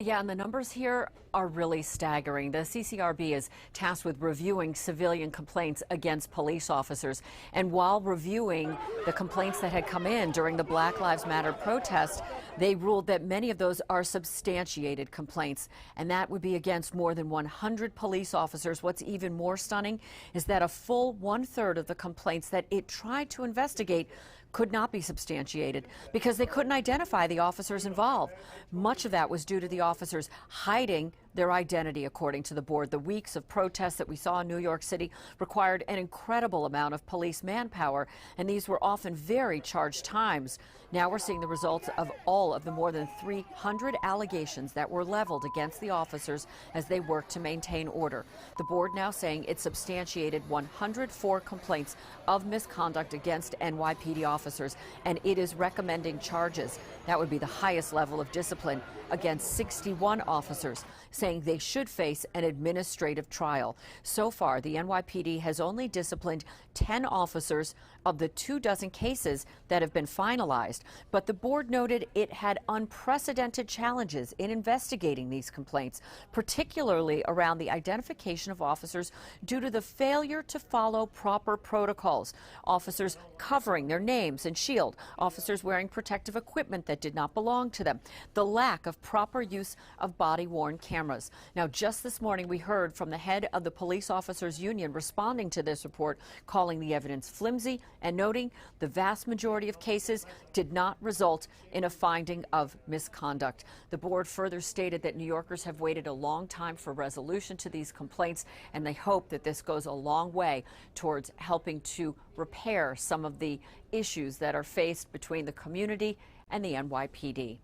Yeah, and the numbers here are really staggering. The CCRB is tasked with reviewing civilian complaints against police officers. And while reviewing the complaints that had come in during the Black Lives Matter protest, they ruled that many of those are substantiated complaints, and that would be against more than 100 police officers. What's even more stunning is that a full 1/3 of the complaints that it tried to investigate could not be substantiated because they couldn't identify the officers involved. Much of that was due to the officers hiding their identity, according to the board. The weeks of protests that we saw in New York City required an incredible amount of police manpower, and these were often very charged times. Now we're seeing the results of all of the more than 300 allegations that were leveled against the officers as they worked to maintain order. The board now saying it substantiated 104 complaints of misconduct against NYPD officers, and it is recommending charges. That would be the highest level of discipline against 61 officers, saying they should face an administrative trial. So far, the NYPD has only disciplined 10 officers of the 24 cases that have been finalized. But the board noted it had unprecedented challenges in investigating these complaints, particularly around the identification of officers due to the failure to follow proper protocols. Officers covering their names and shield, officers wearing protective equipment that did not belong to them, the lack of proper use of body-worn cameras. Now, just this morning, we heard from the head of the Police Officers Union responding to this report, calling the evidence flimsy and noting the vast majority of cases did not result in a finding of misconduct. The board further stated that New Yorkers have waited a long time for resolution to these complaints, and they hope that this goes a long way towards helping to repair some of the issues that are faced between the community and the NYPD.